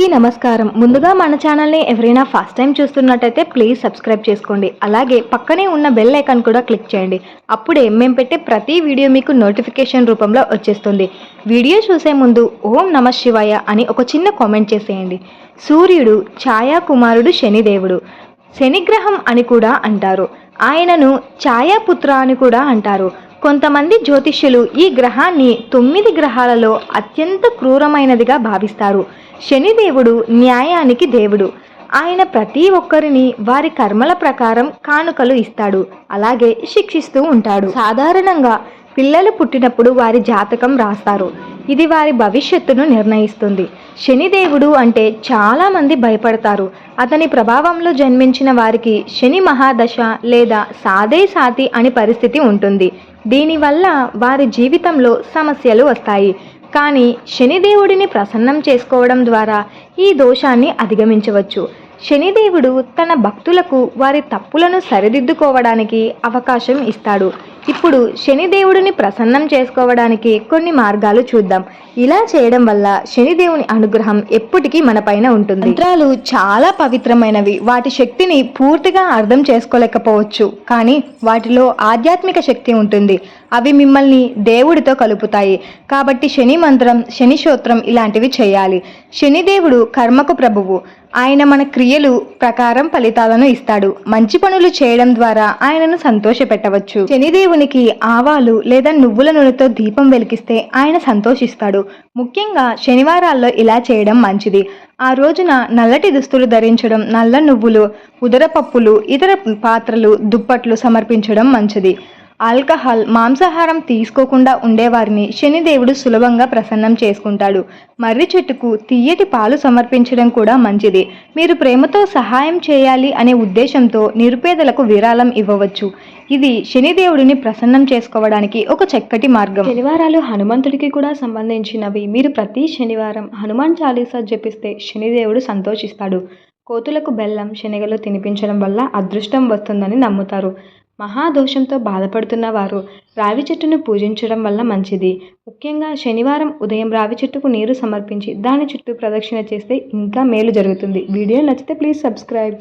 అందరికీ నమస్కారం. ముందుగా మన ఛానల్ని ఎవరైనా ఫస్ట్ టైం చూస్తున్నట్టయితే ప్లీజ్ సబ్స్క్రైబ్ చేసుకోండి. అలాగే పక్కనే ఉన్న బెల్ ఐకాన్ కూడా క్లిక్ చేయండి. అప్పుడే మేము పెట్టే ప్రతి వీడియో మీకు నోటిఫికేషన్ రూపంలో వచ్చేస్తుంది. వీడియో చూసే ముందు ఓం నమః శివాయ అని ఒక చిన్న కామెంట్ చేసేయండి. సూర్యుడు ఛాయా కుమారుడు శనిదేవుడు. శనిగ్రహం అని కూడా అంటారు. ఆయనను ఛాయాపుత్ర అని కూడా అంటారు. కొంతమంది జ్యోతిష్యులు ఈ గ్రహాన్ని 9 గ్రహాలలో అత్యంత క్రూరమైనదిగా భావిస్తారు. శనిదేవుడు న్యాయానికి దేవుడు. ఆయన ప్రతి ఒక్కరిని వారి కర్మల ప్రకారం కానుకలు ఇస్తాడు, అలాగే శిక్షిస్తూ ఉంటాడు. సాధారణంగా పిల్లలు పుట్టినప్పుడు వారి జాతకం రాస్తారు. ఇది వారి భవిష్యత్తును నిర్ణయిస్తుంది. శనిదేవుడు అంటే చాలామంది భయపడతారు. అతని ప్రభావంలో జన్మించిన వారికి శని మహాదశ లేదా సాదే సాతి అని పరిస్థితి ఉంటుంది. దీనివల్ల వారి జీవితంలో సమస్యలు వస్తాయి. కానీ శనిదేవుడిని ప్రసన్నం చేసుకోవడం ద్వారా ఈ దోషాన్ని అధిగమించవచ్చు. శనిదేవుడు తన భక్తులకు వారి తప్పులను సరిదిద్దుకోవడానికి అవకాశం ఇస్తాడు. ఇప్పుడు శనిదేవుడిని ప్రసన్నం చేసుకోవడానికి కొన్ని మార్గాలు చూద్దాం. ఇలా చేయడం వల్ల శనిదేవుని అనుగ్రహం ఎప్పటికీ మనపైన ఉంటుంది. మంత్రాలు చాలా పవిత్రమైనవి. వాటి శక్తిని పూర్తిగా అర్థం చేసుకోలేకపోవచ్చు, కానీ వాటిలో ఆధ్యాత్మిక శక్తి ఉంటుంది. అవి మిమ్మల్ని దేవుడితో కలుపుతాయి. కాబట్టి శని మంత్రం, శని స్తోత్రం ఇలాంటివి చేయాలి. శనిదేవుడు కర్మకు ప్రభువు. ఆయన మన క్రియలు ప్రకారం ఫలితాలను ఇస్తాడు. మంచి పనులు చేయడం ద్వారా ఆయనను సంతోషపెట్టవచ్చు. శనిదేవునికి ఆవాలు లేదా నువ్వుల నూనెతో దీపం వెలిగిస్తే ఆయన సంతోషిస్తాడు. ముఖ్యంగా శనివారాల్లో ఇలా చేయడం మంచిది. ఆ రోజున నల్లటి దుస్తులు ధరించడం, నల్ల నువ్వులు, ఉదరపప్పులు, ఇతర పాత్రలు, దుప్పట్లు సమర్పించడం మంచిది. ఆల్కహాల్, మాంసాహారం తీసుకోకుండా ఉండేవారిని శనిదేవుడు సులభంగా ప్రసన్నం చేసుకుంటాడు. మర్రి చెట్టుకు తియ్యటి పాలు సమర్పించడం కూడా మంచిది. మీరు ప్రేమతో సహాయం చేయాలి అనే ఉద్దేశంతో నిరుపేదలకు విరాళం ఇవ్వవచ్చు. ఇది శనిదేవుడిని ప్రసన్నం చేసుకోవడానికి ఒక చక్కటి మార్గం. శనివారాలు హనుమంతుడికి కూడా సంబంధించినవి. మీరు ప్రతి శనివారం హనుమాన్ చాలీసా జపిస్తే శనిదేవుడు సంతోషిస్తాడు. కోతులకు బెల్లం, శనగలు తినిపించడం వల్ల అదృష్టం వస్తుందని నమ్ముతారు. మహాదోషంతో బాధపడుతున్న వారు రావి చెట్టును పూజించడం వల్ల మంచిది. ముఖ్యంగా శనివారం ఉదయం రావి చెట్టుకు నీరు సమర్పించి దాని చుట్టూ ప్రదక్షిణ చేస్తే ఇంకా మేలు జరుగుతుంది. వీడియో నచ్చితే ప్లీజ్ సబ్స్క్రైబ్.